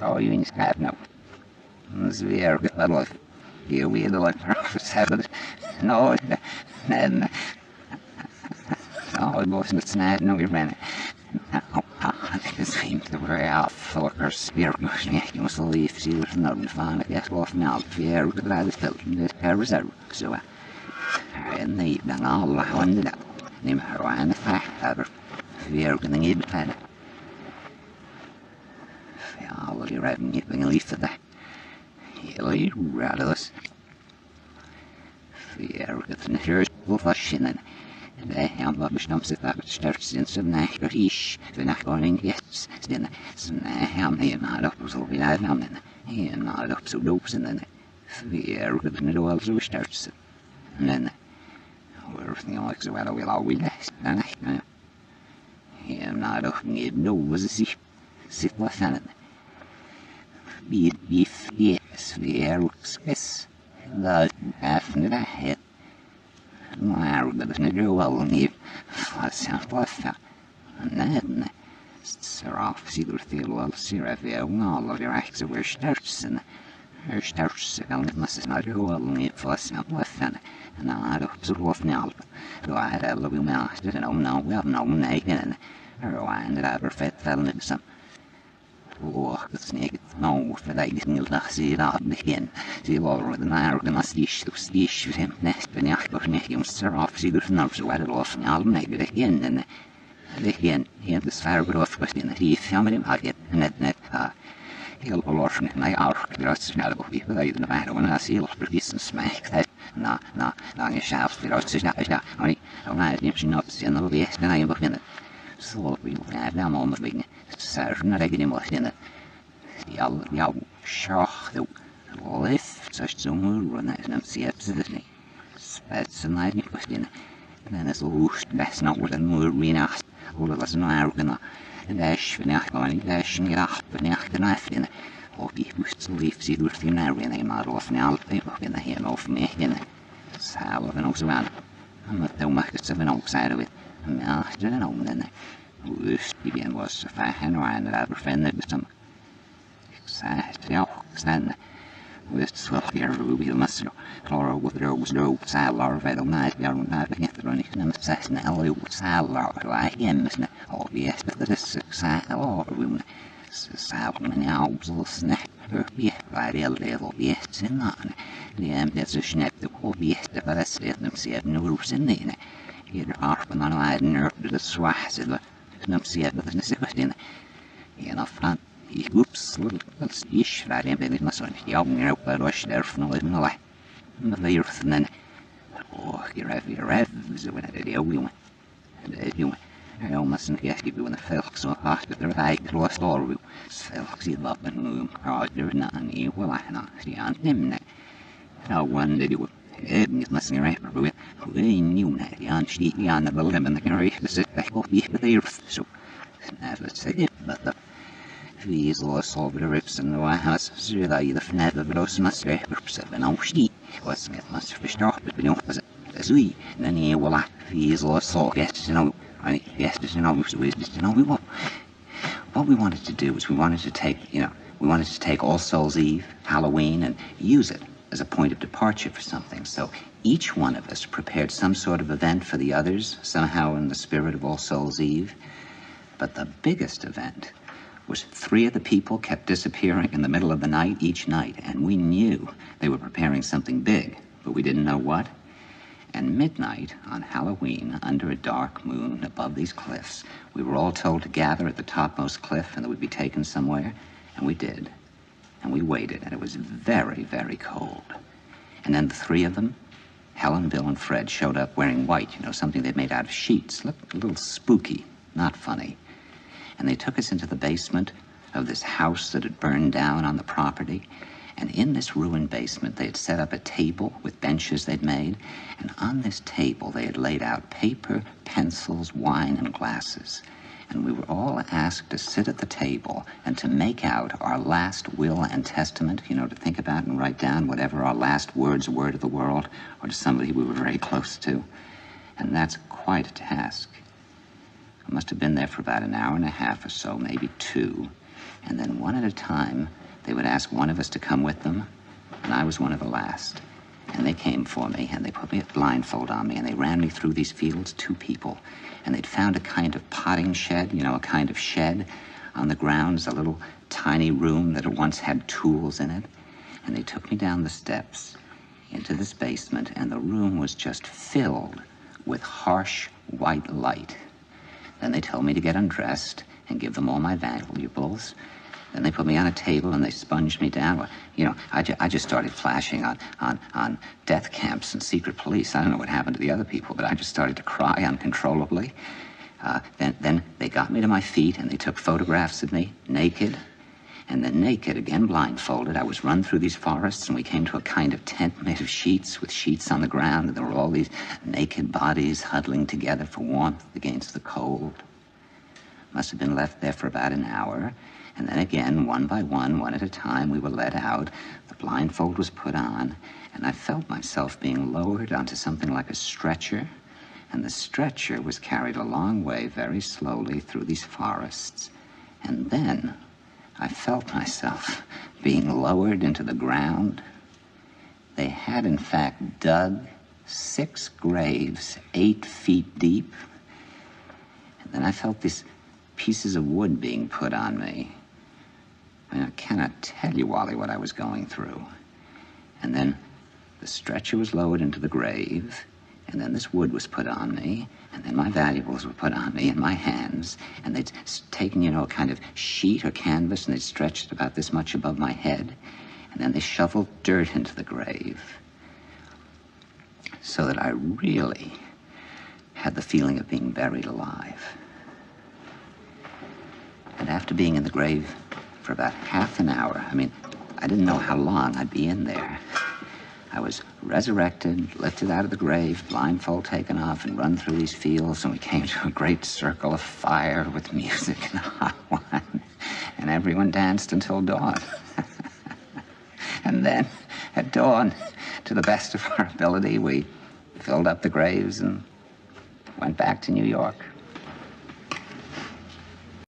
Oh, you ain't got no. It's very good. I love you. We like for habit. No, then. Oh, it wasn't a snag. No, we ran it. I think it seemed to be out for her spirit. You must leave. She was not fine. I guess off now. Yeah, but I was felt in this reserve. So, and the evening, all I wanted out. Name her and the fact of her. We're going to need it. All of your revenue being a leaf for that. You'll rather us. We're getting here. We'll flush in and they have a stumps if that starts in some night or ish. If not going yes, then some ham here not up so we had them then. Here not up so dopes and then we're getting it all so starts. And then we're like so well we'll always last. And I here not up need no was a sit with and beef yes we're yes the after that hit. Maar dat is nu wel niet wat en then seraf sigur veel seraf all of your acts were starts and her starts and it must not wel niet wat en I don't so often now do I had a little master and no we have no naked and her wine that I fed fell into some dat is niet nou verleden niet nog zeer aan begin ze waren de naar de mastisch voor hem net ben ik nog niet om seraf ze dus nou zo hadden of nou nee begin en begin hier de sfeer bedoeld was in die film in het net heel verloren in mijn ouders dat is nou ook weer verleden de waarde wanneer ze heel precies een smaak dat na je zelf voor ons is ja maar nou niet misschien nog zijn er weer dan je beginnen zo we hebben nou maar beginnen Sarah not again was in it. Ja, schach, the lift, such so more run as no see absolutely. That's a night was in it. Then it's loose, that's not what a more arena, all of us no arrogant. And dash, when I going, dash, and get up, and I can knife in it. Or be pushed to leave, see the thing now, and they might off now, paper in the hand off me in it. Sal of an ox around. I'm not the markets of an ox side of it. I'm after an omen in it. Wust begin was a fan and I befriended with some exact stand with swell here ruby muscle Clara with the rose rope salar red on night young night again the running and assassin alley with salar like him isn't all yes but this exact all women salmon and owls will snack her yeah by the level yes in on the there's a snack the whole yes but that's it them see no roofs in there here are when I nerve the swass نم سيادة نسيبتين هنا فران يوبس يش بعدين بين مثلا يوم يروح وش درف نوع من الله ما يرثنا يرف زوين اليوم اليوم مثلا يحكي بيوم الفلك سو قاعد بالرأي كل ستوري الفلك يضرب النوم قاعد ناني ولا إحنا يعني نمنا أول نديو ابن مثلا يريح بروي وين يومنا يعني شيء يعني بالله من كان يريح بس تحكوا فيه بيرث سو let's say it, but the fees lost all the rips in the White House, so that either never blows must be seven on sheet, was get much fished off, but we don't was as we, then he will like fees lost all guests, I guess, so we just, what we wanted to do is we wanted to take All Souls Eve, Halloween, and use it as a point of departure for something. So each one of us prepared some sort of event for the others, somehow in the spirit of All Souls Eve. But the biggest event was 3 of the people kept disappearing in the middle of the night each night, and we knew they were preparing something big, but we didn't know what. And midnight on Halloween, under a dark moon above these cliffs, we were all told to gather at the topmost cliff and that we'd be taken somewhere, and we did. And we waited, and it was very, very cold. And then the 3 of them, Helen, Bill, and Fred, showed up wearing white, something they'd made out of sheets. Looked a little spooky, not funny. And they took us into the basement of this house that had burned down on the property. And in this ruined basement, they had set up a table with benches they'd made. And on this table, they had laid out paper, pencils, wine, and glasses. And we were all asked to sit at the table and to make out our last will and testament, to think about and write down whatever our last words were to the world or to somebody we were very close to. And that's quite a task. I must have been there for about an hour and a half or so, maybe 2. And then one at a time, they would ask one of us to come with them, and I was one of the last. And they came for me, and they put me a blindfold on me, and they ran me through these fields, 2 people. And they'd found a kind of potting shed, a kind of shed on the grounds, a little tiny room that had once had tools in it. And they took me down the steps into this basement, and the room was just filled with harsh white light. Then they told me to get undressed and give them all my valuables. Then they put me on a table and they sponged me down. I just started flashing on death camps and secret police. I don't know what happened to the other people, but I just started to cry uncontrollably. Then they got me to my feet and they took photographs of me naked. And then naked, again blindfolded, I was run through these forests, and we came to a kind of tent made of sheets with sheets on the ground, and there were all these naked bodies huddling together for warmth against the cold. Must have been left there for about an hour, and then again, one by one at a time, we were let out. The blindfold was put on, and I felt myself being lowered onto something like a stretcher, and the stretcher was carried a long way very slowly through these forests, and then I felt myself being lowered into the ground. They had, in fact, dug 6 graves 8 feet deep. And then I felt these pieces of wood being put on me. I cannot tell you, Wally, what I was going through. And then the stretcher was lowered into the grave, and then this wood was put on me, and then my valuables were put on me in my hands, and they'd taken, a kind of sheet or canvas, and they'd stretched it about this much above my head, and then they shoveled dirt into the grave, so that I really had the feeling of being buried alive. And after being in the grave for about half an hour, I didn't know how long I'd be in there. I was resurrected, lifted out of the grave, blindfold taken off, and run through these fields, and we came to a great circle of fire with music and hot wine, and everyone danced until dawn. And then, at dawn, to the best of our ability, we filled up the graves and went back to New York.